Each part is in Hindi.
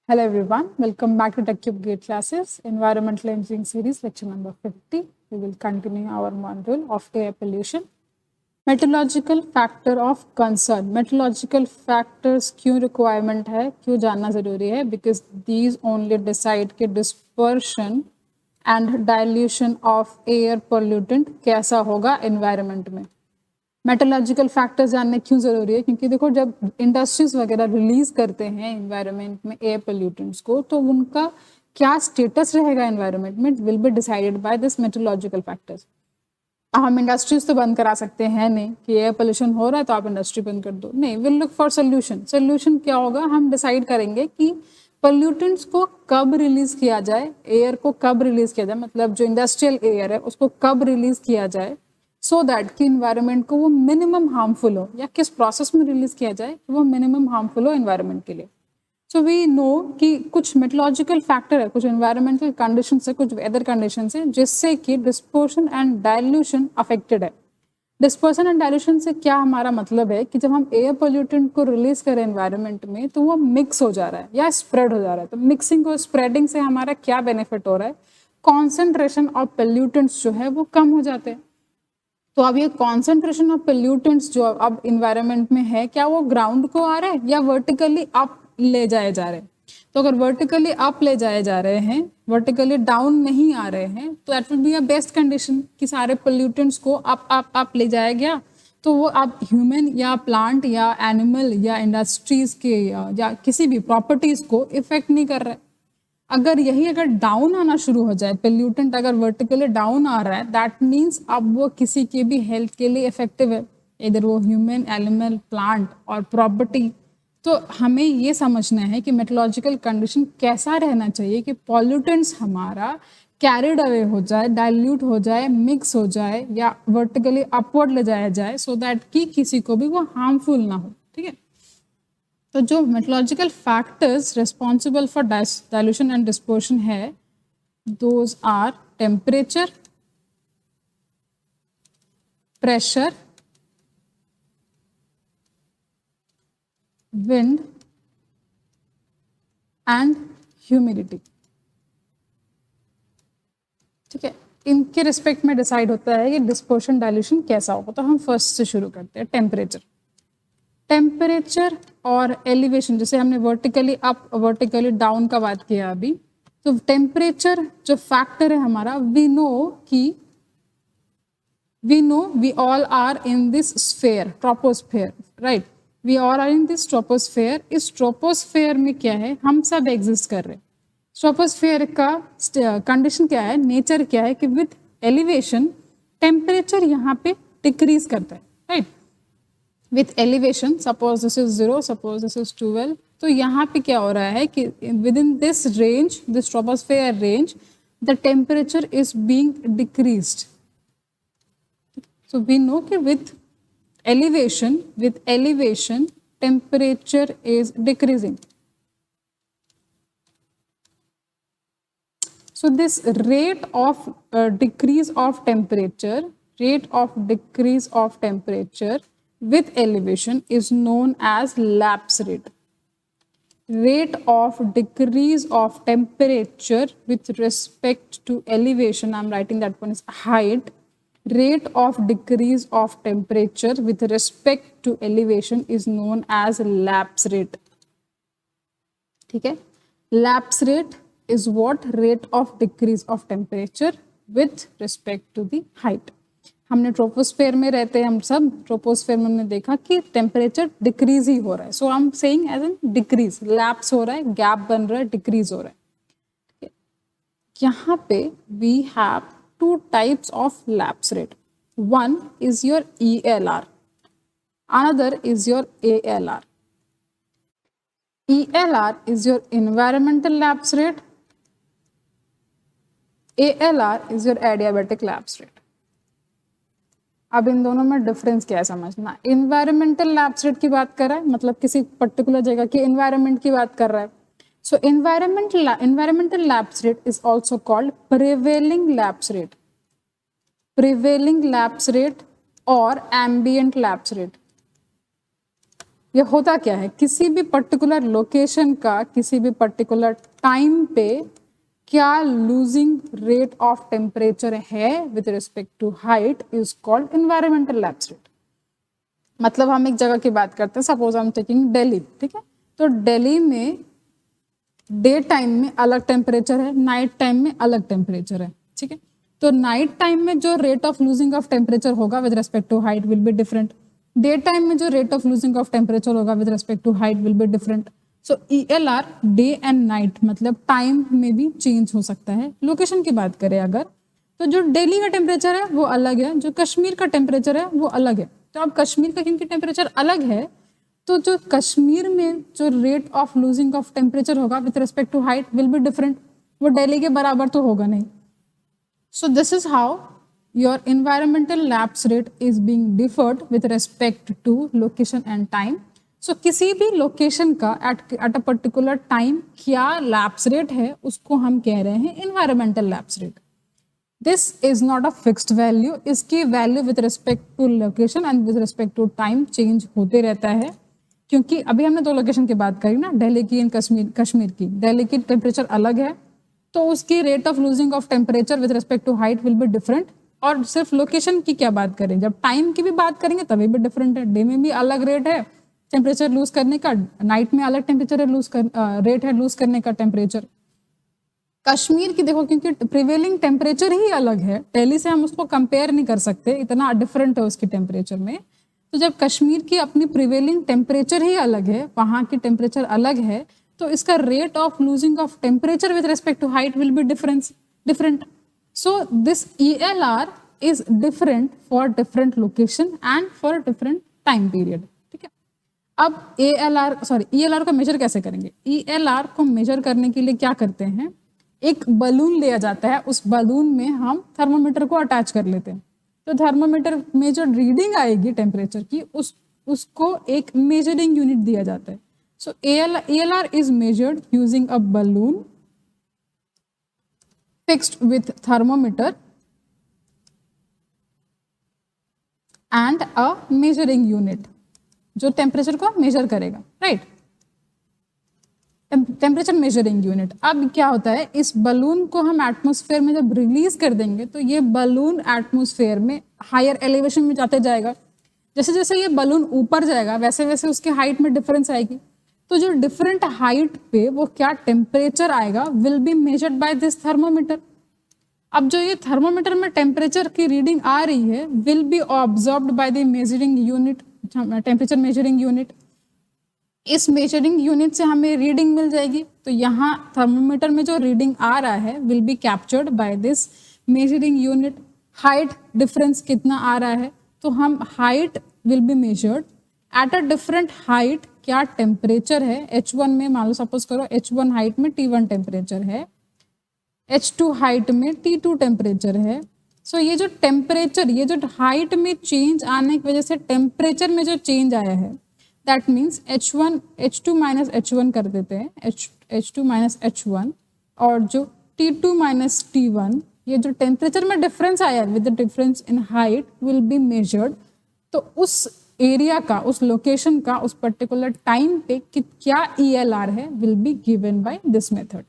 Hello everyone, welcome back to TechCube Gate classes, Environmental Engineering Series, lecture number 50. We will continue our module of air pollution. Meteorological factor of concern. Meteorological factors क्यों requirement है, क्यों जानना जरूरी है? Because these only decide कि dispersion and dilution of air pollutant कैसा होगा environment में. मेटोलॉजिकल फैक्टर्स जानने क्यों जरूरी है? क्योंकि देखो जब इंडस्ट्रीज वगैरह रिलीज करते हैं एनवायरनमेंट में एयर पोल्यूटेंट्स को, तो उनका क्या स्टेटस रहेगा एनवायरनमेंट में will be decided by this meteorological factors. हम इंडस्ट्रीज तो बंद करा सकते हैं नहीं कि एयर पोल्यूशन हो रहा है तो आप इंडस्ट्री बंद कर दो, नहीं. Will look for solution. Solution क्या होगा? हम डिसाइड करेंगे कि पोल्यूटेंट्स को कब रिलीज किया जाए, एयर को कब रिलीज किया जाए, मतलब जो इंडस्ट्रियल एयर है उसको कब रिलीज किया जाए, सो दैट कि इन्वायरमेंट को वो मिनिमम हार्मफुल हो, या किस प्रोसेस में रिलीज किया जाए कि वो मिनिमम हार्मफुल हो इन्वायरमेंट के लिए. सो वी नो कि कुछ मेटोलॉजिकल फैक्टर है, कुछ एनवायरमेंटल कंडीशन है, कुछ वेदर कंडीशन है जिससे कि डिस्पर्शन एंड डाइल्यूशन अफेक्टेड है. डिस्पर्शन एंड डाइल्यूशन से क्या हमारा मतलब है कि जब हम एयर पोल्यूटेंट को रिलीज करें एनवायरमेंट में तो वो मिक्स हो जा रहा है या स्प्रेड हो जा रहा है. तो मिक्सिंग और स्प्रेडिंग से हमारा क्या बेनिफिट हो रहा है? कॉन्सेंट्रेशन ऑफ पोल्यूटेंट्स जो है वो कम हो जाते हैं. तो अब ये कॉन्सेंट्रेशन ऑफ पोल्यूटेंट्स जो अब इन्वायरमेंट में है, क्या वो ग्राउंड को आ रहा है या वर्टिकली अप ले जाए जा रहे हैं? तो अगर वर्टिकली अप ले जाए जा रहे हैं, वर्टिकली डाउन नहीं आ रहे हैं, तो that will be a best condition कि सारे पोल्यूटेंट्स को अप ले जाया गया, तो वो आप ह्यूमन या प्लांट या एनिमल या इंडस्ट्रीज के या किसी भी प्रॉपर्टीज को इफेक्ट नहीं कर रहा है. अगर डाउन आना शुरू हो जाए, पोल्यूटेंट अगर वर्टिकली डाउन आ रहा है, दैट मीन्स अब वो किसी के भी हेल्थ के लिए इफेक्टिव है, इधर वो ह्यूमन, एनिमल, प्लांट और प्रॉपर्टी. तो हमें ये समझना है कि मेटोलॉजिकल कंडीशन कैसा रहना चाहिए कि पॉल्यूटेंट्स हमारा कैरिड अवे हो जाए, डाइल्यूट हो जाए, मिक्स हो जाए या वर्टिकली अपवर्ड ले जाया जाए, सो दैट कि किसी को भी वो हार्मफुल ना हो. ठीक है. तो जो meteorological factors responsible for dilution and dispersion है, those are temperature, pressure, wind and humidity. ठीक है. इनके रिस्पेक्ट में डिसाइड होता है कि डिस्पर्शन डाइल्यूशन कैसा होगा. तो हम फर्स्ट से शुरू करते हैं. टेम्परेचर. टेम्परेचर और एलिवेशन, जैसे हमने वर्टिकली अप वर्टिकली डाउन का बात किया अभी, तो टेम्परेचर जो फैक्टर है हमारा, we know we all are in this sphere, troposphere, right. We all are in this troposphere. इस ट्रोपोस्फेयर में क्या है? हम सब एग्जिस्ट कर रहे हैं. ट्रोपोस्फेयर का कंडीशन क्या है, नेचर क्या है कि विथ एलिवेशन टेम्परेचर यहाँ पे डिक्रीज करता है, right. With elevation, suppose this is 0, suppose this is 12, तो यहाँ पे क्या हो रहा है कि with in this range, this troposphere range, the temperature is being decreased. So we know कि with elevation temperature is decreasing. So this rate of decrease of temperature with elevation is known as lapse rate. Rate of decrease of temperature with respect to elevation, I'm writing that one is height. Rate of decrease of temperature with respect to elevation is known as lapse rate. ठीक है. Lapse rate is what? Rate of decrease of temperature with respect to the height. हमने ट्रोपोस्फेयर में रहते हैं, हम सब ट्रोपोस्फेयर में हमने देखा कि टेम्परेचर डिक्रीज ही हो रहा है. So I am saying as an decrease, lapse हो रहा है, गैप बन रहा है, डिक्रीज हो रहा है. यहाँ पे we have two types of lapse rate. One is your ELR, another is your ALR. ELR is your environmental lapse rate, ALR is your adiabatic lapse rate. अब इन दोनों में डिफरेंस क्या है समझना. इन्वायरमेंटल लैप्स रेट की बात कर रहा है, मतलब किसी पर्टिकुलर जगह की एनवायरमेंट की बात कर रहा है. सो environmental lapse rate is also called prevailing lapse rate. Prevailing lapse rate or ambient lapse rate. ये होता क्या है, किसी भी पर्टिकुलर लोकेशन का किसी भी पर्टिकुलर टाइम पे क्या लूजिंग रेट ऑफ टेम्परेचर है with respect to height is called environmental lapse rate. मतलब हम एक जगह की बात करते हैं, suppose I am taking Delhi, ठीक है, तो दिल्ली में डे टाइम में अलग टेम्परेचर है, नाइट टाइम में अलग टेम्परेचर है, ठीक है। तो नाइट टाइम में जो rate of losing of temperature होगा with respect to height will be different, day time में जो rate of losing of temperature होगा with respect to height will be different. So ELR day and night मतलब टाइम में भी चेंज हो सकता है। लोकेशन की बात करें अगर, तो जो दिल्ली का टेम्परेचर है वो अलग है, जो कश्मीर का टेम्परेचर है वो अलग है। तो अब कश्मीर का क्योंकि टेम्परेचर अलग है, तो जो कश्मीर में जो rate of losing of temperature होगा with respect to height will be different, वो दिल्ली के बराबर तो होगा नहीं। So this is how your environmental lapse rate is being differed with respect to location and time. So किसी भी लोकेशन का एट अ पर्टिकुलर टाइम क्या लैप्स रेट है उसको हम कह रहे हैं environmental lapse rate. This is not a fixed value, इसकी value with respect to location and with respect to time change होते रहता है, क्योंकि अभी हमने दो लोकेशन की बात करी ना, दिल्ली की एंड कश्मीर की। दिल्ली की टेम्परेचर अलग है तो उसकी rate of losing of temperature with respect to height will be different. और सिर्फ लोकेशन की क्या बात करें, जब टाइम की भी बात करेंगे तभी भी डिफरेंट है। डे में भी अलग रेट है टेम्परेचर लूज करने का, नाइट में अलग टेम्परेचर है रेट है लूज करने का टेम्परेचर। कश्मीर की देखो, क्योंकि प्रिवेलिंग टेम्परेचर ही अलग है, दिल्ली से हम उसको कंपेयर नहीं कर सकते, इतना डिफरेंट है उसकी टेम्परेचर में। तो जब कश्मीर की अपनी प्रिवेलिंग टेम्परेचर ही अलग है, वहाँ की टेम्परेचर अलग है, तो इसका rate of losing of temperature with respect to height will be different. So this ELR is different for different location and for different time period, ठीक है। अब ELR को मेजर कैसे करेंगे? ELR को मेजर करने के लिए क्या करते हैं, एक बलून लिया जाता है, उस बलून में हम थर्मोमीटर को अटैच कर लेते हैं। तो थर्मोमीटर में जो रीडिंग आएगी टेम्परेचर की उसको एक मेजरिंग यूनिट दिया जाता है। So ELR is measured using a balloon fixed with thermometer and a measuring unit जो टेम्परेचर को मेजर करेगा, राइट, टेम्परेचर मेजरिंग यूनिट। अब क्या होता है, इस बलून को हम एटमॉस्फेयर में जब रिलीज कर देंगे तो ये बलून एटमॉस्फेयर में हायर एलिवेशन में जाते जाएगा। जैसे जैसे ये बलून ऊपर जाएगा वैसे वैसे उसके हाइट में डिफरेंस आएगी। तो जो डिफरेंट हाइट पे वो क्या टेम्परेचर आएगा will be measured by this thermometer. अब जो ये थर्मोमीटर में टेम्परेचर की रीडिंग आ रही है will B observed by the measuring unit, temperature measuring unit. इस मेजरिंग यूनिट से हमें रीडिंग मिल जाएगी। तो यहाँ थर्मोमीटर में जो रीडिंग आ रहा है will be captured by this measuring unit. Height difference कितना आ रहा है, तो हम height will be measured at a different height क्या टेम्परेचर है। H1 में मान लो सपोज करो H1 हाइट में T1 टेम्परेचर है, H2 हाइट में T2 टेम्परेचर है। सो ये जो टेम्परेचर, ये जो हाइट में चेंज आने की वजह से टेम्परेचर में जो चेंज आया है that means H2 minus H1 कर देते हैं, H2 माइनस H1, और जो T2 माइनस T1, ये जो टेम्परेचर में डिफरेंस आया with the difference in height will be measured. तो उस एरिया का, उस लोकेशन का, उस पर्टिकुलर टाइम पे क्या ELR है will be given by this method.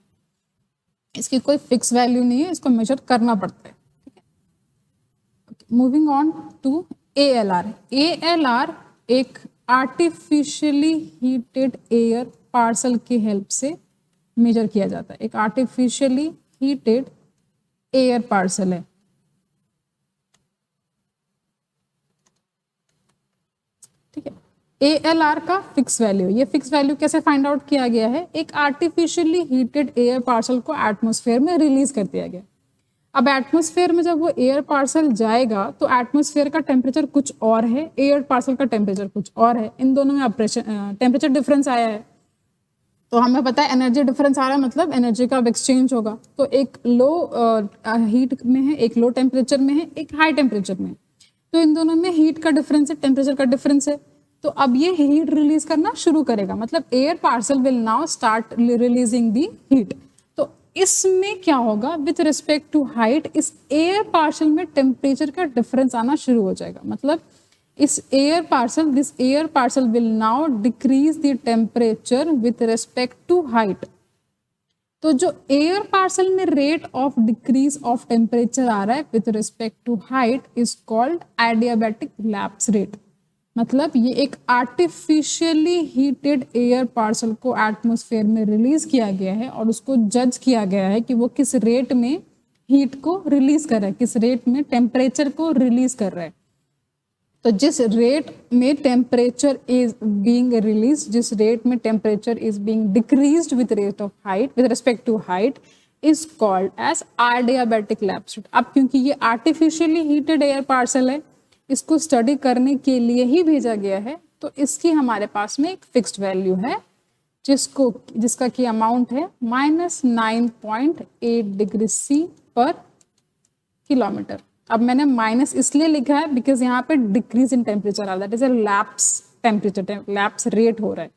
इसकी कोई फिक्स वैल्यू नहीं है, इसको मेजर करना पड़ता है, ठीक है। Moving on to ALR। ALR एक आर्टिफिशियली हीटेड एयर पार्सल की हेल्प से मेजर किया जाता है। एक आर्टिफिशियली हीटेड एयर पार्सल है, ठीक है। ALR का फिक्स वैल्यू, ये फिक्स वैल्यू कैसे फाइंड आउट किया गया है, एक आर्टिफिशियली हीटेड एयर पार्सल को एटमॉस्फेयर में रिलीज कर दिया गया। अब एटमॉस्फेयर में जब वो एयर पार्सल जाएगा तो एटमॉस्फेयर का टेम्परेचर कुछ और है, एयर पार्सल का टेम्परेचर कुछ और है, इन दोनों में टेम्परेचर डिफरेंस आया है। तो हमें पता है एनर्जी डिफरेंस आ रहा है मतलब एनर्जी का एक्सचेंज होगा। तो एक लो हीट में है, एक लो टेम्परेचर में है, एक हाई टेम्परेचर में। तो इन दोनों में हीट का डिफरेंस है, टेम्परेचर का डिफरेंस है। तो अब ये हीट रिलीज करना शुरू करेगा, मतलब air parcel will now start releasing the heat. तो इसमें क्या होगा, विथ रिस्पेक्ट टू हाइट इस एयर पार्सल में टेम्परेचर का डिफरेंस आना शुरू हो जाएगा। मतलब इस this air parcel will now decrease the temperature with respect to height. तो जो एयर पार्सल में rate of decrease of temperature आ रहा है with respect to height is called adiabatic lapse rate. मतलब ये एक आर्टिफिशियली हीटेड एयर पार्सल को एटमॉस्फेयर में रिलीज किया गया है और उसको जज किया गया है कि वो किस रेट में हीट को रिलीज कर रहा है, किस रेट में टेम्परेचर को रिलीज कर रहा है। तो जिस रेट में टेम्परेचर इज बीइंग रिलीज, जिस रेट में temperature is being decreased with rate of height with respect to height is called as adiabatic lapse rate. अब क्योंकि ये आर्टिफिशियली हीटेड एयर पार्सल है, इसको स्टडी करने के लिए ही भेजा गया है, तो इसकी हमारे पास में एक फिक्स्ड वैल्यू है जिसका की अमाउंट है -9.8 डिग्री सी पर किलोमीटर। अब मैंने माइनस इसलिए लिखा है बिकॉज यहाँ पे डिक्रीज इन टेम्परेचर आ रहा है, that is a lapse temperature, lapse rate हो रहा है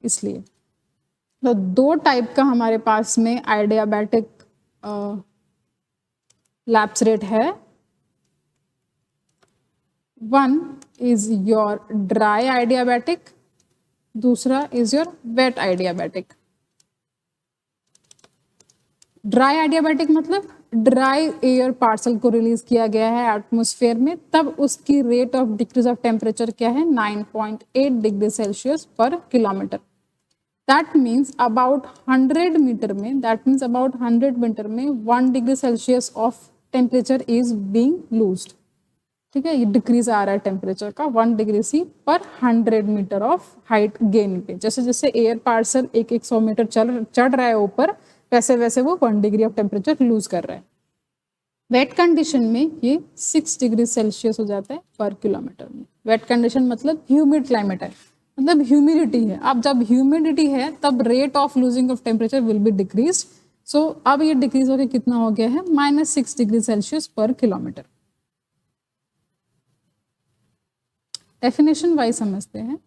इसलिए। तो दो टाइप का हमारे पास में एडियाबैटिक लैप्स रेट है। One is your dry adiabatic, दूसरा is your wet adiabatic. Dry adiabatic मतलब ड्राई एयर पार्सल को रिलीज किया गया है एटमॉस्फेयर में, तब उसकी rate of decrease of temperature क्या है 9.8 डिग्री सेल्सियस पर kilometre. That means about 100 metre में 1 degree Celsius of temperature is being loosed. ठीक है, ये डिक्रीज आ रहा है टेम्परेचर का 1 डिग्री सी पर 100 मीटर ऑफ हाइट गेन पे। जैसे जैसे एयर पार्सल 100 मीटर चढ़ रहा है ऊपर, वैसे वैसे वो 1 डिग्री ऑफ टेम्परेचर लूज कर रहा है। वेट कंडीशन में ये 6 डिग्री सेल्सियस हो जाता है पर किलोमीटर में। वेट कंडीशन मतलब ह्यूमिड क्लाइमेट है, मतलब ह्यूमिडिटी है। अब जब ह्यूमिडिटी है तब rate of losing of temperature will be decrease. So अब ये डिक्रीज होकर कितना हो गया है -6 डिग्री सेल्सियस पर किलोमीटर। डेफिनेशन वाइज समझते हैं।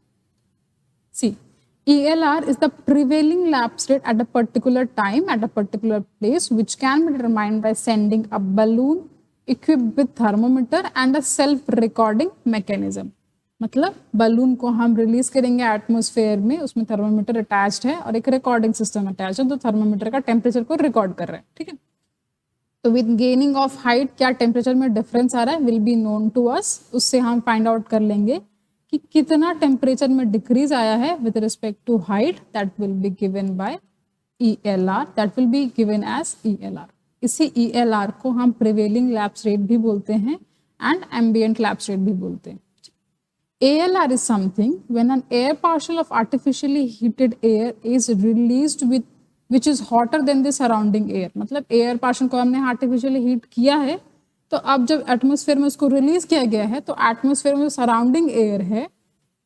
See ELR is the prevailing lapse rate at a particular time at a particular place, which can be determined by sending a balloon equipped with thermometer and a self-recording mechanism। मतलब बलून को हम रिलीज करेंगे एटमॉस्फेयर में, उसमें थर्मोमीटर अटैच्ड है और एक रिकॉर्डिंग सिस्टम अटैच है, तो थर्मोमीटर का टेम्परेचर को रिकॉर्ड कर रहा है। ठीक है, तो विद गेनिंग ऑफ हाइट क्या टेम्परेचर में डिफरेंस आ रहा है will be known to us. उससे हम फाइंड आउट कर लेंगे कि कितना टेम्परेचर में डिक्रीज आया है with respect to height, that will be given by ELR, that will be given as ELR। इसी ELR को हम प्रिवेलिंग लैप्स रेट भी बोलते हैं एंड एम्बिएंट लैप्स रेट भी बोलते हैं। ALR is something when an air partial of artificially heated air is released with which is hotter than the surrounding air। मतलब एयर पार्शन को हमने आर्टिफिशियली हीट किया है, तो अब जब एटमॉस्फेयर में उसको रिलीज किया गया है तो एटमॉस्फेयर में जो सराउंडिंग एयर है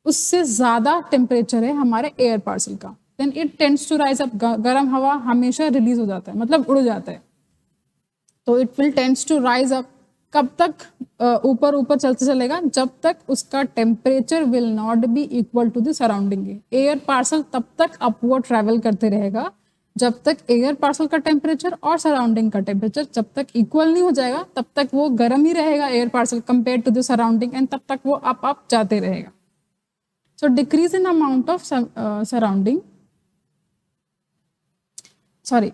उससे ज्यादा टेम्परेचर है हमारे एयर पार्सल का, then it tends to rise up. गर्म हवा हमेशा रिलीज हो जाता है, मतलब उड़ जाता है, तो it will tends to rise up. कब तक ऊपर ऊपर चलते चलेगा? जब तक उसका temperature will not be equal to the surrounding air parcel, तब तक अपवर्ड ट्रैवल करते रहेगा जब तक एयर पार्सल का टेम्परेचर और सराउंडिंग का टेम्परेचर जब तक इक्वल नहीं हो जाएगा, तब तक वो गर्म ही रहेगा air parcel compare to the surrounding, and तब तक वो अप जाते रहेगा। So decrease in amount of surrounding,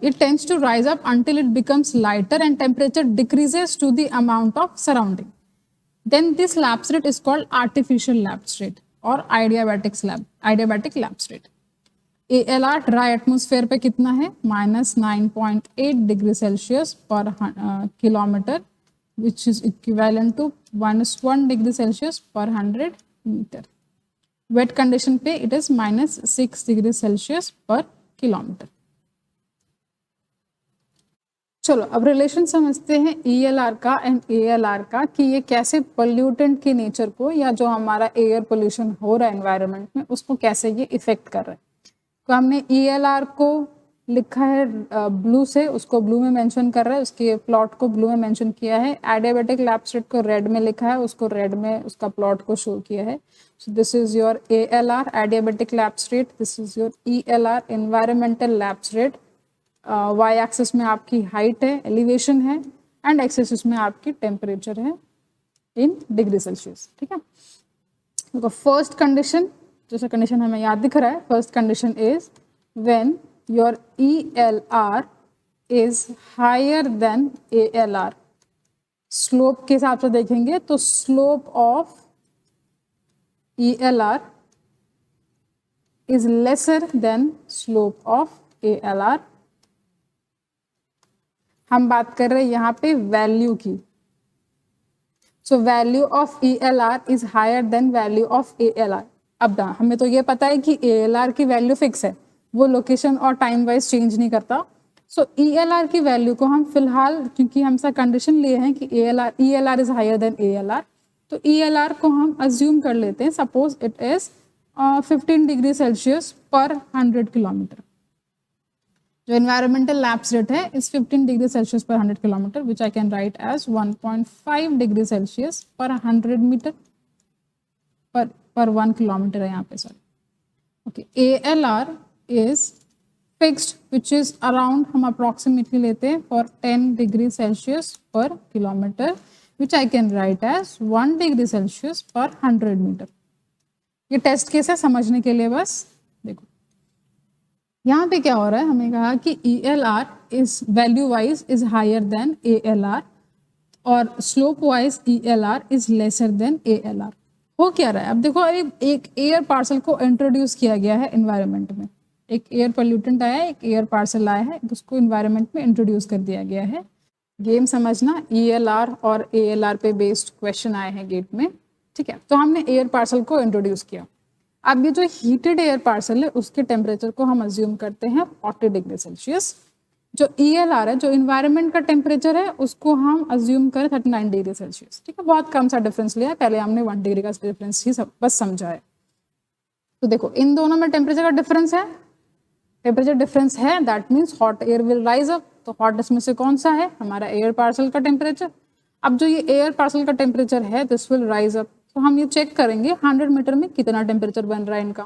it tends to rise up until it becomes lighter and temperature decreases to the amount of surrounding. Then this lapse rate is called artificial lapse rate or adiabatic lapse rate. ALR dry atmosphere पे कितना है -9.8 डिग्री सेल्सियस पर kilometre, which is equivalent to -1 degree Celsius पर 100 मीटर। वेट कंडीशन पे इट इज -6 डिग्री सेल्सियस पर किलोमीटर। चलो अब रिलेशन समझते हैं ELR का एंड ALR का, कि ये कैसे पोल्यूटेंट के नेचर को या जो हमारा एयर पोल्यूशन हो रहा है एनवायरनमेंट में उसको कैसे ये इफेक्ट कर रहा है। तो हमने ELR को लिखा है ब्लू से, उसको ब्लू में मेंशन कर रहा है, उसके प्लॉट को ब्लू में मेंशन किया है। एडियाबैटिक लैप्स रेट को रेड में लिखा है, उसको रेड में उसका प्लॉट को शो किया है। So this is your ALR adiabatic lapse rate, this is your ELR environmental lapse rate. Y axis में आपकी हाइट है, एलिवेशन है, एंड एक्स एक्सिस में आपकी टेम्परेचर है इन डिग्री सेल्सियस। ठीक है, देखो फर्स्ट कंडीशन, जैसे कंडीशन हमें याद दिख रहा है, first condition is when your ELR is higher than ALR। Slope के हिसाब से देखेंगे तो slope of ELR is lesser than slope of ALR। हम बात कर रहे हैं यहाँ पे वैल्यू की, so value of ELR is higher than value of ALR। अब हमें तो ये पता है कि ALR की वैल्यू फिक्स है, वो लोकेशन और टाइम वाइज चेंज नहीं करता। सो ELR की वैल्यू को हम फिलहाल, क्योंकि हम सा कंडीशन लिए हैं कि ELR is higher than ALR, तो ELR को हम अज्यूम कर लेते हैं, suppose it is 15 degree Celsius पर 100 किलोमीटर। जो एनवायरमेंटल लैप्स रेट है इज 15 डिग्री सेल्सियस पर 100 kilometre, which I can write as 1.5 degree Celsius पर 100 मीटर पर 1 किलोमीटर है यहाँ पे, sorry. Okay, ALR is fixed which is around, हम अप्रोक्सीमेटली लेते हैं फॉर 10 डिग्री सेल्सियस पर kilometre, which I can write as 1 degree Celsius पर 100 मीटर। ये टेस्ट केस है समझने के लिए बस। देखो यहाँ पे क्या हो रहा है, हमें कहा कि ELR is value wise is higher than ALR और slope wise ELR is lesser than ALR। हो क्या रहा है, अब देखो एक एयर पार्सल को इंट्रोड्यूस किया गया है एनवायरनमेंट में, एक एयर पोल्यूटेंट आया है, एक एयर पार्सल आया है, उसको एनवायरनमेंट में इंट्रोड्यूस कर दिया गया है। गेम समझना, ELR और ALR पे बेस्ड क्वेश्चन आए हैं गेट में, ठीक है। तो हमने एयर पार्सल को इंट्रोड्यूस किया। अब ये जो हीटेड एयर पार्सल है उसके टेम्परेचर को हम अज्यूम करते हैं 40 डिग्री सेल्सियस। जो ELR है, जो इन्वायरमेंट का टेम्परेचर है, उसको हम अज्यूम करें 39 डिग्री सेल्सियस, ठीक है। बहुत कम सा डिफरेंस लिया है, पहले हमने 1 डिग्री का डिफरेंस ही बस समझा है। तो देखो इन दोनों में टेम्परेचर का डिफरेंस है, टेम्परेचर डिफरेंस है, that means hot air will rise up. तो हॉटेस्ट में से कौन सा है, हमारा एयर पार्सल का टेम्परेचर। अब जो ये एयर पार्सल का टेम्परेचर है दिस विल राइज अप, तो हम ये चेक करेंगे 100 मीटर में कितना टेम्परेचर बन रहा है इनका।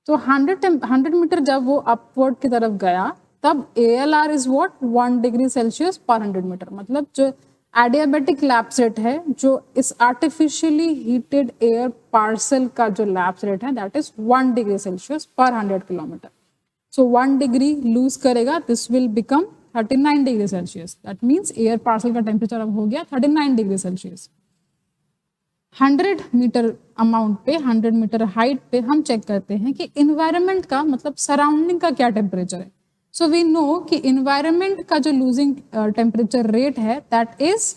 तो 100 मीटर जब वो अपवर्ड की तरफ गया तब ALR is what 1 degree Celsius पर 100 मीटर। मतलब जो एडियाबेटिक लैप्स रेट है, जो इस आर्टिफिशियली हीटेड एयर पार्सल का जो लैप्स रेट है दैट इज 1 डिग्री सेल्सियस पर 100 किलोमीटर। सो 1 डिग्री लूज करेगा, this will become 39 degree Celsius. That means air parcel का टेम्परेचर अब हो गया 39 डिग्री सेल्सियस। 100 मीटर अमाउंट पे, 100 मीटर हाइट पे हम चेक करते हैं कि इन्वायरमेंट का मतलब सराउंडिंग का क्या टेम्परेचर है। सो वी नो कि इन्वायरमेंट का जो लूजिंग टेम्परेचर रेट है दैट इज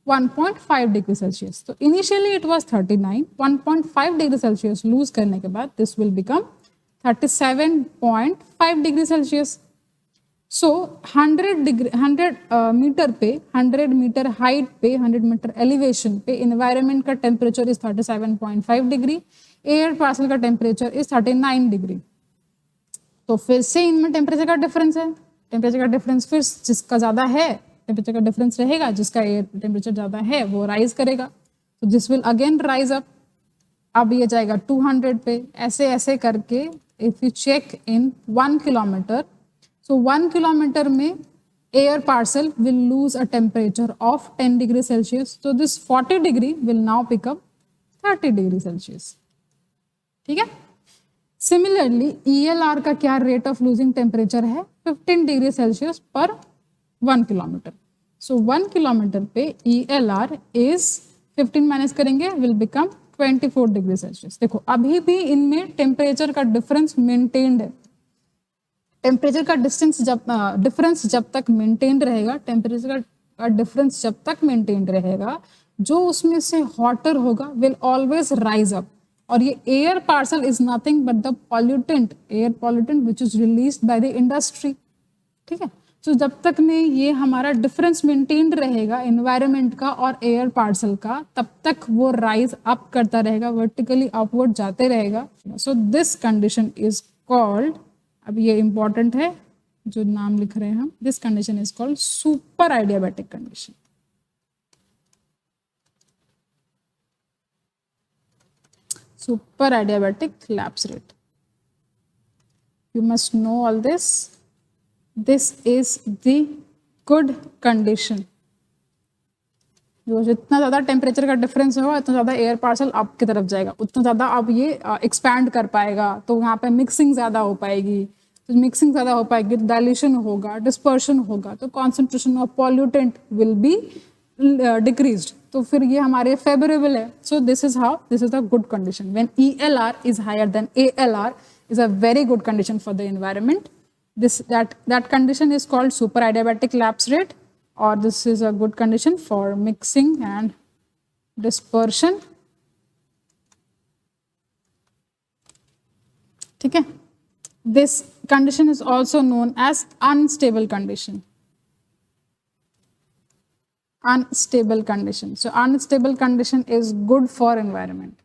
1.5 डिग्री सेल्सियस। तो initially it was 39, 1.5 degree celsius lose करने के बाद this will become 37.5 degree celsius. So 100 meter पे, 100 मीटर हाइट पे, 100 मीटर एलिवेशन पे इन्वायरमेंट का temperature is 37.5 degree, air parcel का टेम्परेचर इज 39 डिग्री। तो फिर से इनमें टेम्परेचर का डिफरेंस है, टेम्परेचर का डिफरेंस फिर जिसका ज़्यादा है टेम्परेचर का डिफरेंस रहेगा, जिसका एयर टेम्परेचर ज़्यादा है वो राइज करेगा, तो this will again rise up. अब ये जाएगा 200 पे, ऐसे ऐसे करके if you check in 1 kilometer, so 1 kilometer में air parcel will lose a temperature of 10 degree Celsius. So this 40 degree will now become 30 degree Celsius. ठीक है। Similarly, ELR का क्या rate of losing temperature है 15 degree Celsius पर 1 kilometer. So 1 kilometer पे ELR is 15 माइनस करेंगे will become 24 degree Celsius. देखो अभी भी इनमें टेम्परेचर का डिफरेंस मेंटेन्ड है। टेम्परेचर का डिफरेंस जब तक मेंटेन रहेगा, टेम्परेचर का डिफरेंस जब तक मेंटेन रहेगा, जो उसमें से हॉटर होगा विल ऑलवेज राइज अप। और ये air parcel is nothing but the pollutant, air pollutant which is released by the industry, ठीक है। तो जब तक में ये हमारा डिफरेंस मेंटेन रहेगा एनवायरनमेंट का और एयर पार्सल का, तब तक वो राइज अप करता रहेगा, वर्टिकली अपवर्ड जाते रहेगा। सो दिस कंडीशन इज कॉल्ड, अब ये इंपॉर्टेंट है जो नाम लिख रहे हैं हम, this condition is called super adiabatic condition. Super adiabatic lapse rate, you must know all this. This is the good condition. जो जितना ज़्यादा टेम्परेचर का डिफरेंस होगा उतना ज़्यादा एयर पार्सल अप की तरफ जाएगा, उतना ज़्यादा अब ये एक्सपैंड कर पाएगा, तो यहाँ पे मिक्सिंग ज़्यादा हो पाएगी, तो मिक्सिंग ज़्यादा हो पाएगी तो डाइल्यूशन होगा, डिस्पर्शन होगा, तो concentration of pollutant will be decreased, तो फिर ये हमारे फेवरेबल है. So this is how, this is the good condition. When ELR is higher than ALR is a very good condition for the environment. That condition is called super adiabatic lapse rate, or this is a good condition for mixing and dispersion. ठीक है. This condition is also known as unstable condition. Unstable condition. So unstable condition is good for environment.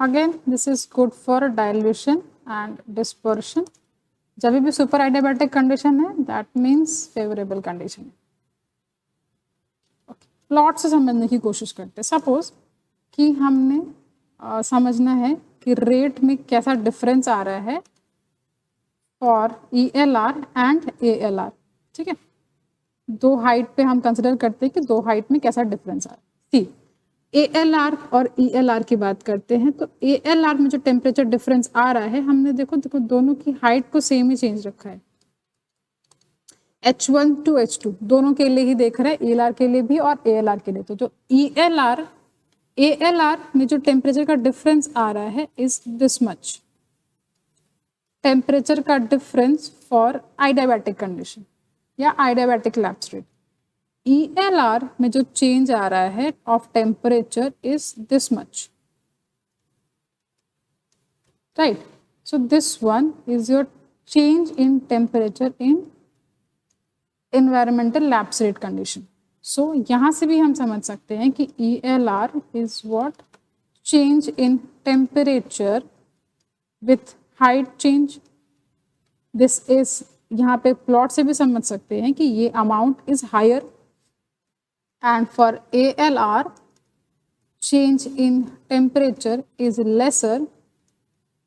Again, this is good for dilution and dispersion. जब भी सुपर एडियाबैटिक कंडीशन है दैट मीन्स फेवरेबल कंडीशन है. प्लॉट से समझने की कोशिश करते हैं. सपोज कि हमने समझना है कि रेट में कैसा डिफरेंस आ रहा है फॉर ELR एंड ALR. ठीक है, दो हाइट पे हम कंसिडर करते हैं कि दो हाइट में कैसा डिफरेंस आ रहा है. सी ALR और ELR की बात करते हैं, तो ALR में जो टेम्परेचर डिफरेंस आ रहा है, हमने देखो दोनों की हाइट को सेम ही चेंज रखा है. H1 to H2 दोनों के लिए ही देख रहे हैं, ELR के लिए भी और ALR के लिए. तो जो ELR ALR में जो टेम्परेचर का डिफरेंस आ रहा है इज दिस मच. टेम्परेचर का डिफरेंस फॉर आइडियाबैटिक कंडीशन या आइडियाबैटिक लैप्स रेट. ELR में जो चेंज आ रहा है of temperature is this much, right. So this one is your change in temperature in environmental lapse rate condition. So यहां से भी हम समझ सकते हैं कि ELR is what, change in temperature with height change. This is, यहाँ पे प्लॉट से भी समझ सकते हैं कि ये amount is higher. And for ALR, change in temperature is lesser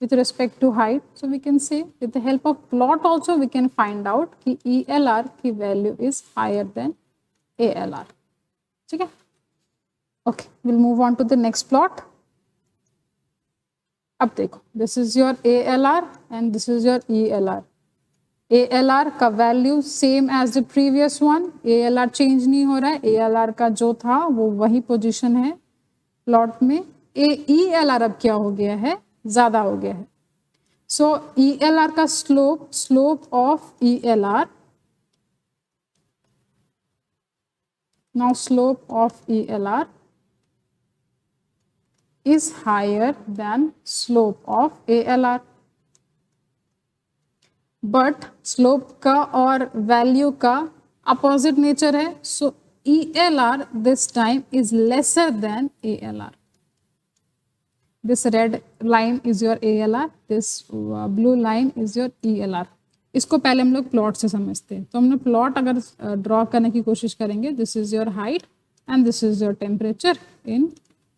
with respect to height. So we can say with the help of plot also we can find out कि ELR की value is higher than ALR. ठीक है? Okay, we'll move on to the next plot. अब देखो, this is your ALR and this is your ELR. ALR का value same as the previous one, ALR change नहीं हो रहा है, ALR का जो था वो वही पोजीशन है प्लॉट में. ELR अब क्या हो गया है, ज्यादा हो गया है. सो ELR का slope of ELR, now slope of ELR is higher than slope of ALR. But slope का और वैल्यू का अपोजिट नेचर है. So ELR this time is lesser than ALR. This red line is your ALR, this blue line is your ELR. इसको पहले हम लोग प्लॉट से समझते हैं. तो हमने प्लॉट अगर ड्रॉ करने की कोशिश करेंगे, this is your height and this is your temperature in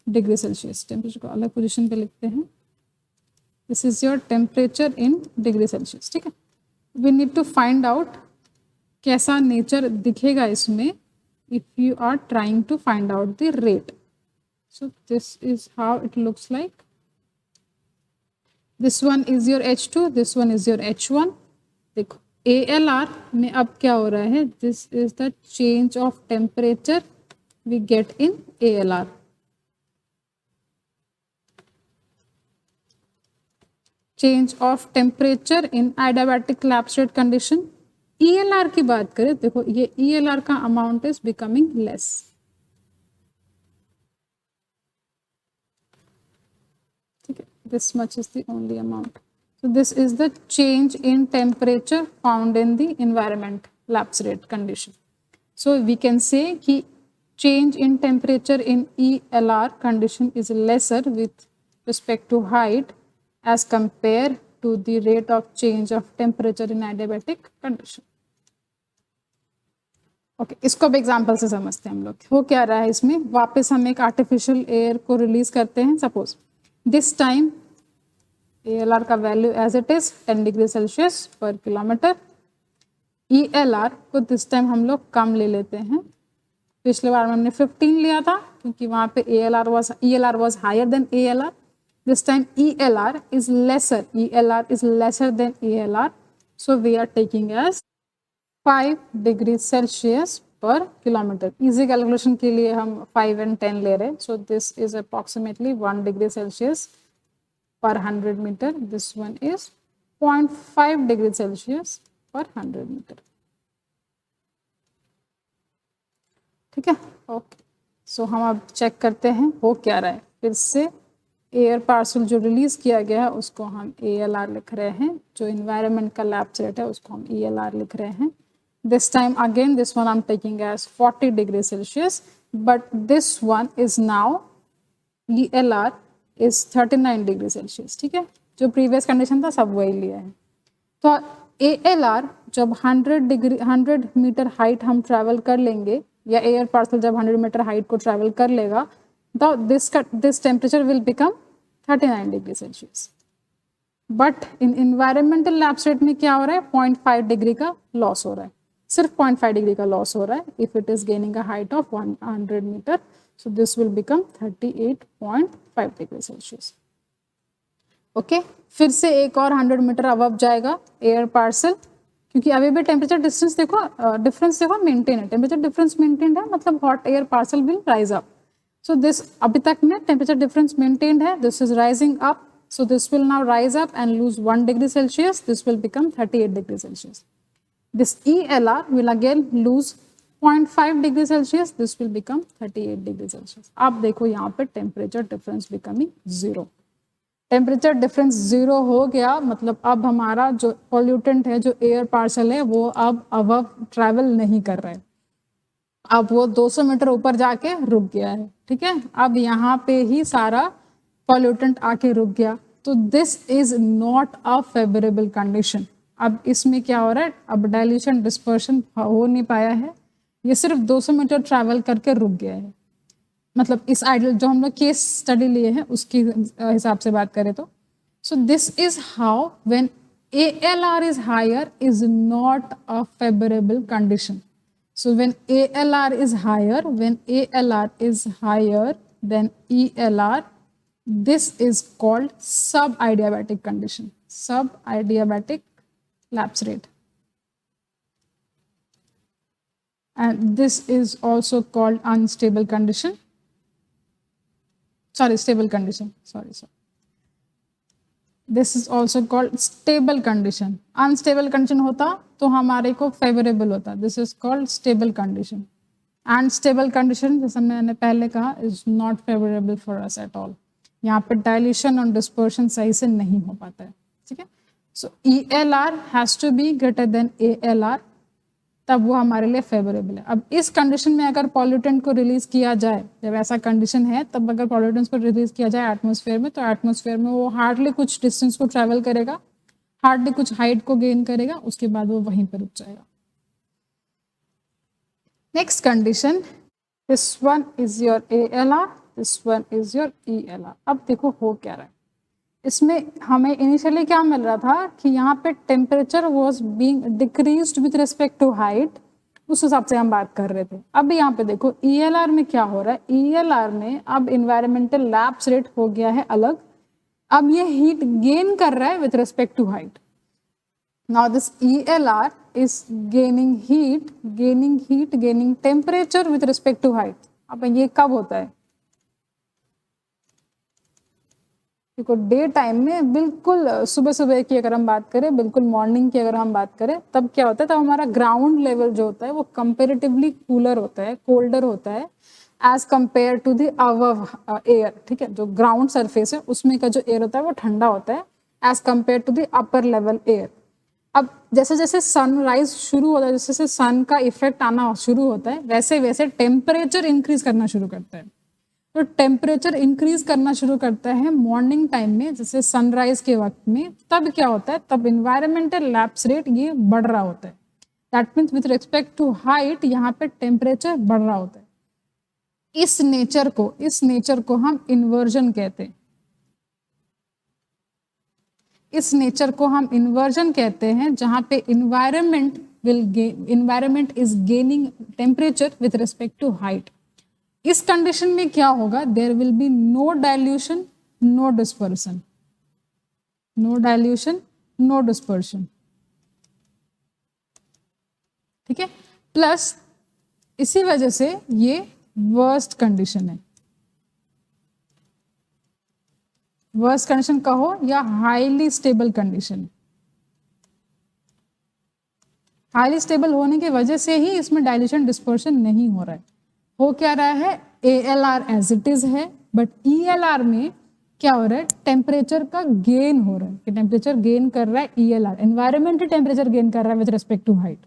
degree celsius. Temperature को अलग पोजिशन पे लिखते हैं. This is your temperature in degree celsius. ठीक है, we need to find out कैसा नेचर दिखेगा इसमें if you are trying to find out the rate. So this is how it looks like. This one is your H2, this one is your H1. देखो ALR में अब क्या हो रहा है, this is the change of temperature we get in ALR. Change of temperature in adiabatic lapse rate condition. ELR की बात करें, देखो ये ELR का अमाउंट इज बिकमिंग लेस. ठीक है, this much is the only amount. So this is the change in temperature found in the environment lapse rate condition. So we can say कि change in temperature in ELR condition is lesser with respect to height as compared to the rate of change of temperature in adiabatic condition. Okay, इसको अब एग्जाम्पल से समझते हैं हम लोग. हो क्या रहा है इसमें, वापस हम एक आर्टिफिशियल एयर को रिलीज करते हैं. सपोज दिस टाइम ALR का value as it is 10 degree Celsius पर किलोमीटर. ELR को दिस टाइम हम लोग कम ले लेते हैं. पिछले बार में हमने 15 लिया था, क्योंकि वहां पे ELR was higher than ALR. This time ELR is lesser. ELR is lesser than ALR. So we are taking as 5 degrees Celsius per kilometer. Easy calculation के लिए हम 5 and 10 ले रहे हैं. So this is approximately 1 degree Celsius per 100 meter. This one is 0.5 degrees Celsius per 100 meter. ठीक है, ओके. सो हम अब चेक करते हैं हो क्या रहा है. फिर से एयर पार्सल जो रिलीज किया गया है उसको हम ALR लिख रहे हैं, जो इन्वायरमेंट का लैप्स रेट है उसको हम ELR लिख रहे हैं. This time again this one I am taking as 40 degree celsius, but this one is now ELR is 39 degree celsius. ठीक है, जो प्रीवियस कंडीशन था सब वही लिया है. तो ALR जब 100 मीटर हाइट हम ट्रैवल कर लेंगे, या एयर पार्सल जब 100 मीटर हाइट को ट्रैवल कर लेगा, तो this temperature will become 39 degree celsius. But in environmental lapse rate में क्या हो रहा है, 0.5 डिग्री का लॉस हो रहा है. सिर्फ 0.5 डिग्री का लॉस हो रहा है if it is gaining a height of 100 meter. So this will become 38.5 degree celsius. Okay, फिर से एक और 100 मीटर अबव जाएगा एयर पार्सल, क्योंकि अभी भी टेम्परेचर डिफरेंस देखो मेंटेन है. टेम्परेचर डिफरेंस मेंटेन है मतलब hot air parcel will rise up. So this अभी तक में टेम्परेचर डिफरेंस मेंटेन्ड है. This is rising up, so this will now rise up and loose 1 degree celsius. This will become 38 degree celsius. This ELR will again lose 0.5 degree Celsius. This will become 38 degree Celsius. आप देखो यहाँ पे temperature difference becoming 0. Temperature difference 0 हो गया मतलब अब हमारा जो पॉल्यूटेंट है, जो एयर पार्सल है, वो अब अबव ट्रैवल नहीं कर रहा है. अब वो 200 मीटर ऊपर जाके रुक गया है. ठीक है, अब यहाँ पे ही सारा पॉल्यूटेंट आके रुक गया. तो this is not a favourable condition. अब इसमें क्या हो रहा है, अब डाइल्यूशन डिस्पर्शन हो नहीं पाया है, ये सिर्फ 200 मीटर ट्रैवल करके रुक गया है. मतलब इस आइडियल जो हम लोग केस स्टडी लिए हैं उसके हिसाब से बात करें तो. So this is how when ALR is higher is not a favourable condition. So when ALR is higher than ELR, this is called sub-adiabatic condition. Sub-adiabatic lapse rate, and this is also called unstable condition. Stable condition. This is also called stable condition. Unstable condition होता तो हमारे को favorable होता. This is called stable condition. And stable condition जैसा मैंने पहले कहा is not favorable for us at all. यहाँ पे dilution और dispersion सही से नहीं हो पाता है. ठीक है, so ELR has to be greater than ALR, तब वो हमारे लिए फेवरेबल है. अब इस कंडीशन में अगर पॉल्यूटेंट को रिलीज किया जाए, जब ऐसा कंडीशन है तब अगर पॉल्यूटेंट्स को रिलीज किया जाए एटमॉस्फेयर में, तो एटमॉस्फेयर में वो हार्डली कुछ डिस्टेंस को ट्रैवल करेगा, हार्डली कुछ हाइट को गेन करेगा, उसके बाद वो वहीं पर रुक जाएगा. Next condition, this one is your ALR, this one is your ELR. अब देखो हो क्या रहा है. इसमें हमें इनिशियली क्या मिल रहा था कि यहाँ पे temperature was being decreased with respect to height, उस हिसाब से हम बात कर रहे थे. अब यहाँ पे देखो ELR में क्या हो रहा है, ELR में अब इन्वायरमेंटल लैप्स रेट हो गया है अलग. अब ये हीट गेन कर रहा है with respect to height. Now this ELR is gaining temperature with respect to height. अब ये कब होता है, देखो डे टाइम में बिल्कुल सुबह की अगर हम बात करें, बिल्कुल मॉर्निंग की अगर हम बात करें, तब क्या होता है, तब हमारा ग्राउंड लेवल जो होता है वो कंपेरेटिवली कूलर होता है, कोल्डर होता है as compare to the above air. ठीक है, जो ग्राउंड सरफेस है उसमें का जो एयर होता है वो ठंडा होता है as compare to the upper level air. अब जैसे जैसे सनराइज शुरू होता है, जैसे जैसे सन का इफेक्ट आना शुरू होता है, वैसे वैसे टेम्परेचर इंक्रीज करना शुरू करता है. तो टेम्परेचर इंक्रीज करना शुरू करता है मॉर्निंग टाइम में, जैसे सनराइज के वक्त में. तब क्या होता है, तब इन्वायरमेंटल लैप्स रेट ये बढ़ रहा होता है. That means with respect to height यहाँ पे टेम्परेचर बढ़ रहा होता है. इस नेचर को हम इन्वर्जन कहते हैं. इस नेचर को हम इन्वर्जन कहते हैं, जहाँ पे environment is gaining temperature with respect to height. इस कंडीशन में क्या होगा, there will be no dilution no dispersion, no dilution no dispersion, ठीक है। प्लस इसी वजह से ये वर्स्ट कंडीशन है, वर्स्ट कंडीशन कहो या highly stable condition. Highly stable होने की वजह से ही इसमें डाइल्यूशन डिस्पर्शन नहीं हो रहा है। हो क्या रहा है, ALR एज इट इज है, बट ELR में क्या हो रहा है, टेम्परेचर का गेन हो रहा है, कि टेम्परेचर गेन कर रहा है ELR, एनवायरमेंट ही टेम्परेचर गेन कर रहा है विद रिस्पेक्ट टू हाइट।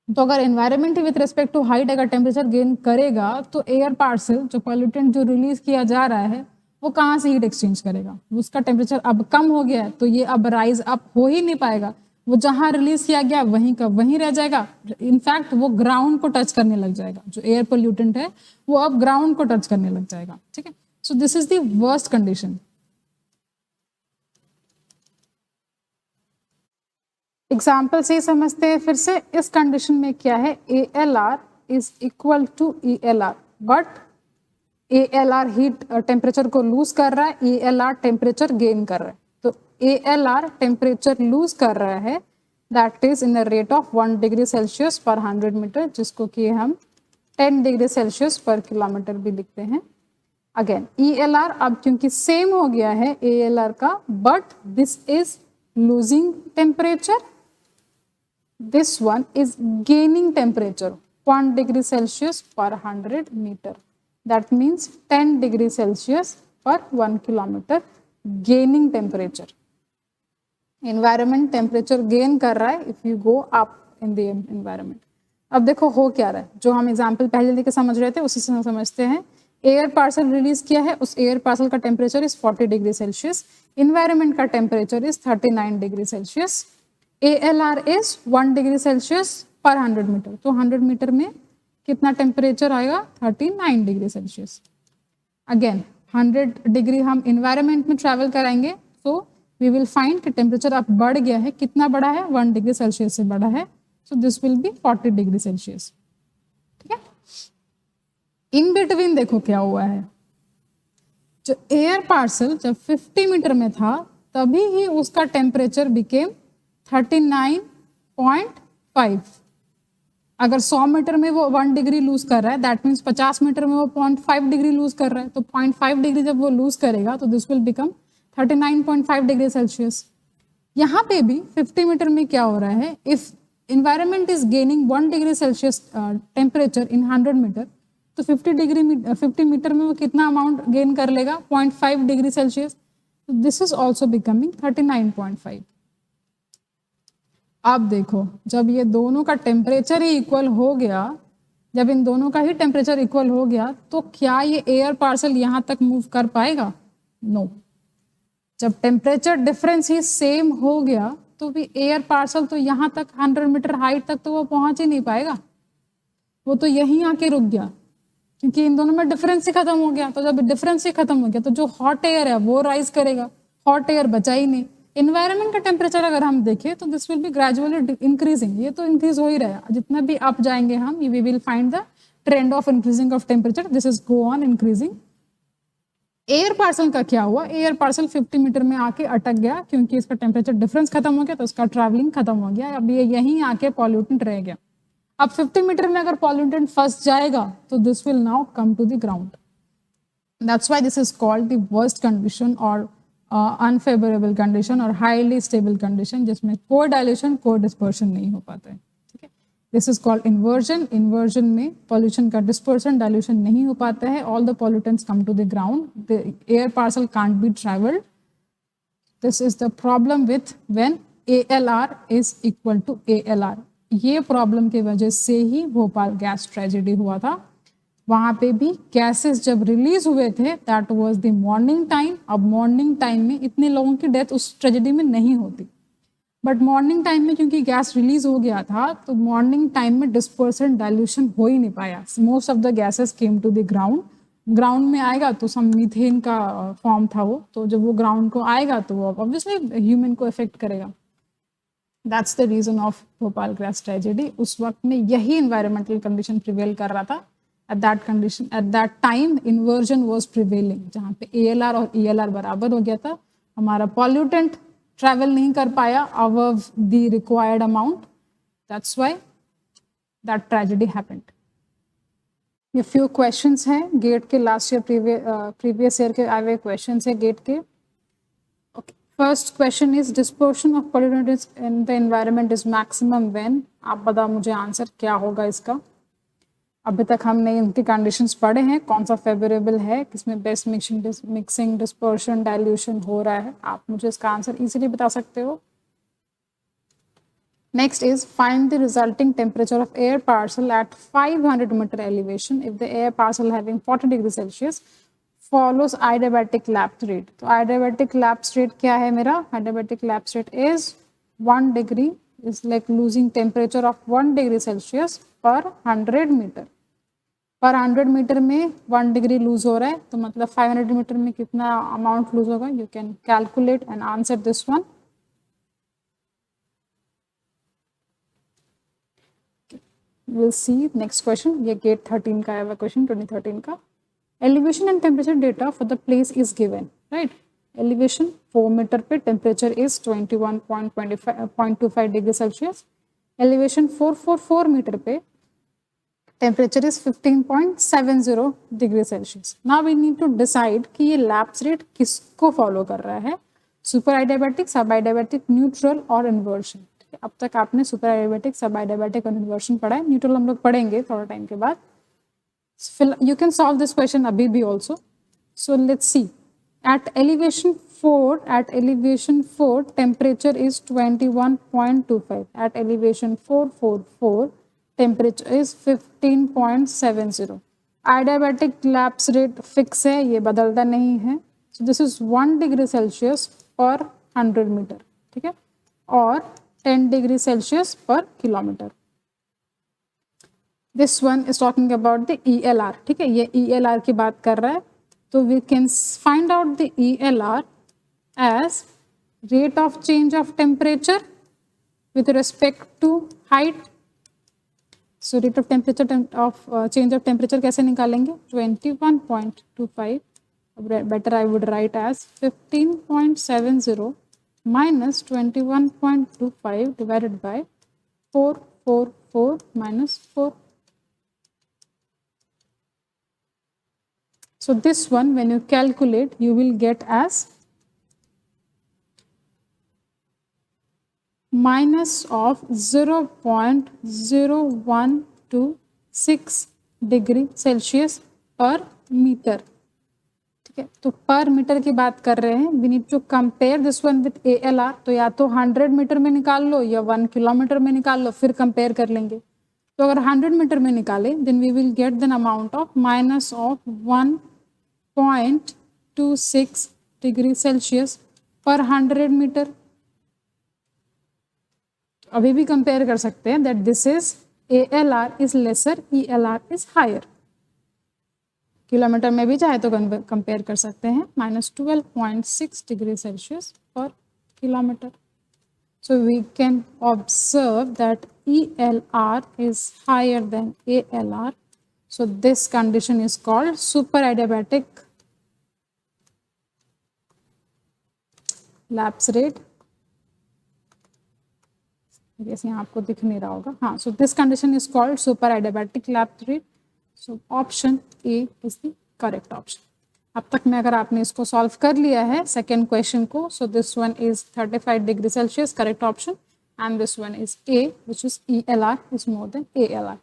तो अगर एनवायरमेंट ही विद रिस्पेक्ट टू हाइट अगर टेम्परेचर गेन करेगा तो एयर पार्सल जो पॉल्यूटेंट जो रिलीज किया जा रहा है वो कहाँ से हीट एक्सचेंज करेगा, उसका टेम्परेचर अब कम हो गया है तो ये अब राइज अप हो ही नहीं पाएगा, वो जहां रिलीज किया गया वहीं का वहीं रह जाएगा। इनफैक्ट वो ग्राउंड को टच करने लग जाएगा, जो एयर पोल्यूटेंट है वो अब ग्राउंड को टच करने लग जाएगा, ठीक है। So this is the worst condition. Example से ही समझते हैं फिर से। इस कंडीशन में क्या है, ALR is equal to ELR, but ALR heat temperature को लूज कर रहा है, ELR टेम्परेचर गेन कर रहा है। तो ALR टेम्परेचर लूज कर रहा है, that is in the rate of 1 degree Celsius पर 100 मीटर, जिसको कि हम 10 डिग्री सेल्सियस पर किलोमीटर भी लिखते हैं। अगेन ELR अब क्योंकि सेम हो गया है ALR का, but this is losing temperature, this one is gaining temperature 1 degree Celsius per 100 meter, that means 10 degree Celsius per 1 kilometer gaining temperature। environment temperature gain कर रहा है if you go up in the environment। अब देखो हो क्या रहा है, जो हम एग्जाम्पल पहले लेके समझ रहे थे उसी से समझते हैं। एयर पार्सल रिलीज किया है, उस एयर पार्सल का temperature is 40 degree Celsius, environment का temperature is 39 degree Celsius, ALR is 1 degree Celsius पर 100 मीटर, तो 100 मीटर में कितना टेम्परेचर आएगा, 39 डिग्री सेल्सियस। अगेन 100 डिग्री हम इन्वायरमेंट में ट्रैवल कराएंगे, सो वी विल फाइंड कि टेम्परेचर अब बढ़ गया है, कितना बढ़ा है, 1 डिग्री सेल्सियस से बढ़ा है, so this will be 40 degree celsius, ठीक है। इन बिटवीन देखो क्या हुआ है, जो एयर पार्सल जब 50 मीटर में था तभी ही उसका टेम्परेचर बिकेम 39.5। अगर 100 मीटर में वो 1 डिग्री लूज कर रहा है, दैट मीन्स 50 मीटर में वो 0.5 डिग्री लूज कर रहा है, तो 0.5 डिग्री जब वो लूज करेगा तो this will become 39.5 degree Celsius. यहाँ पे भी 50 मीटर में क्या हो रहा है, if environment is gaining 1 degree celsius temperature in 100 meter, तो 50 मीटर में वो कितना अमाउंट गेन कर लेगा, 0.5 degree celsius, this is also becoming 39.5। अब देखो जब ये दोनों का टेम्परेचर ही इक्वल हो गया, जब इन दोनों का ही टेम्परेचर इक्वल हो गया, तो क्या ये एयर पार्सल यहाँ तक मूव कर पाएगा, नो। जब टेम्परेचर डिफरेंस ही सेम हो गया तो भी एयर पार्सल तो यहाँ तक 100 मीटर हाइट तक तो वो पहुंच ही नहीं पाएगा, वो तो यहीं आके रुक गया, क्योंकि इन दोनों में डिफरेंस ही खत्म हो गया। तो जब डिफरेंस ही खत्म हो गया तो जो हॉट एयर है वो राइज करेगा, हॉट एयर बचा ही नहीं। इन्वायरमेंट का टेम्परेचर अगर हम देखें तो this will be gradually increasing, ये तो इंक्रीज हो ही रहा है, जितना भी अप जाएंगे हम we will find the trend of increasing of temperature, this is go on increasing. Air parcel का क्या हुआ, एयर पार्सल 50 मीटर में आके अटक गया, क्योंकि इसका टेम्परेचर डिफरेंस खत्म हो गया तो उसका ट्रैवलिंग खत्म हो गया, अब ये यहीं आके पॉल्यूटेंट रह गया। अब 50 मीटर में अगर पॉल्यूटेंट फंस जाएगा तो this will now come to the ground, that's why this is called the worst condition और अनफेवरेबल कंडीशन और हाईली स्टेबल कंडीशन, जिसमें कोई डायल्यूशन कोई डिस्पर्शन नहीं हो पाता है, ठीक है। This is called inversion. Inversion में पॉल्यूशन का डिस्पर्शन डायल्यूशन नहीं हो पाता है, all the pollutants come to the ground, the air parcel can't be travelled. This is the problem with when ALR is equal to ALR। ये प्रॉब्लम की वजह से ही भोपाल गैस ट्रेजेडी हुआ था। वहां पे भी गैसेस जब रिलीज हुए थे that was the morning time. अब मॉर्निंग टाइम में इतने लोगों की डेथ उस ट्रेजेडी में नहीं होती, बट मॉर्निंग टाइम में क्योंकि गैस रिलीज हो गया था तो मॉर्निंग टाइम में डिस्पर्सन डाइल्यूशन हो ही नहीं पाया, most of the gases came to the ground. Ground में आएगा तो सम मीथेन का फॉर्म था वो, तो जब वो ग्राउंड को आएगा तो वो ऑब्वियसली ह्यूमन को इफेक्ट करेगा। That's the reason of Bhopal gas tragedy. उस वक्त में यही इन्वायरमेंटल कंडीशन प्रिवेल कर रहा था, at that condition, at that time inversion was prevailing, जहाँ पे ALR और ELR बराबर हो गया था, हमारा पॉल्यूटेंट ट्रैवल नहीं कर पाया above the required amount, that's why that tragedy happened. ये फ्यू क्वेश्चंस हैं गेट के, लास्ट ईयर प्रीवियस ईयर के आए हुए क्वेश्चंस है गेट के। First question is dispersion of pollutants in the environment is maximum when. आप बताओ मुझे आंसर क्या होगा इसका। अभी तक हमने इनके कंडीशंस पढ़े हैं, कौन सा फेवरेबल है, किसमें बेस्ट मिक्सिंग डिस्पर्शन डाइल्यूशन हो रहा है, आप मुझे इसका आंसर इजीली बता सकते हो। Next is find the resulting temperature of air parcel at 500 meter elevation if the air parcel having 40 degrees Celsius follows adiabatic lapse rate। तो adiabatic lapse rate क्या है मेरा? Adiabatic lapse rate is 1 degree, is like losing temperature of 1 degree Celsius per 100 meter। पर 100 मीटर में 1 डिग्री लूज हो रहा है, तो मतलब 500 मीटर में कितना अमाउंट लूज होगा? You can calculate and answer this one. We'll see next question, ये गेट 13 का है क्वेश्चन 2013 का। Elevation and temperature data for the place is given, right. Elevation 4 metre पे temperature is 21.25 degree Celsius. Elevation 444 metre पे temperature is 15.70 degree Celsius. Now we need to decide कि ये लैप्स रेट किसको फॉलो कर रहा है, सुपर आइडियाबैटिक, सब आइडियाबैटिक, न्यूट्रल और इन्वर्शन। अब तक आपने सुपर आइडियाबैटिक, सब आइडियाबैटिक और इन्वर्शन पढ़ा है, न्यूट्रल हम लोग पढ़ेंगे थोड़ा टाइम के बाद। You can solve this question अभी भी also. So let's see, at elevation 4 temperature is 21.25, at elevation 444 temperature is 15.70। Adiabatic lapse rate fix है, ये बदलता नहीं है। So this is 1 degree Celsius पर 100 मीटर, ठीक है, और 10 डिग्री सेल्सियस पर kilometre. This one is talking about the ELR, ठीक है, ये ELR की बात कर रहा है। तो we can find out the ELR as rate of change of temperature with respect to height. So rate of temperature of change of temperature कैसे निकालेंगे? 21.25, better I would write as 15.70 minus 21.25 divided by 444 minus 4. So this one, when you calculate, you will get as minus of 0.0126 degree Celsius per meter। ठीक है, तो पर मीटर की बात कर रहे हैं। We need to compare this one with ALR। तो या तो 100 मीटर में निकाल लो या 1 किलोमीटर में निकाल लो, फिर कंपेयर कर लेंगे। तो अगर 100 मीटर में निकाले then we will get the amount of minus of 1.26 degree Celsius पर 100 मीटर। अभी भी कंपेयर कर सकते हैं that this is ALR is lesser, ELR is higher. Kilometer में भी चाहे तो कंपेयर कर सकते हैं, -12.6 डिग्री सेल्सियस पर kilometer. So we can observe that ELR is higher than ALR। So this condition is called super adiabatic lapse rate. जैसे यहाँ आपको दिख नहीं रहा होगा, हाँ। सो this condition is called super adiabatic lapse rate. So option A is the correct option. अब तक में अगर आपने इसको सॉल्व कर लिया है सेकेंड क्वेश्चन को, सो this one is 35 degree Celsius correct option, and this one is a, which is ELR is more than ALR।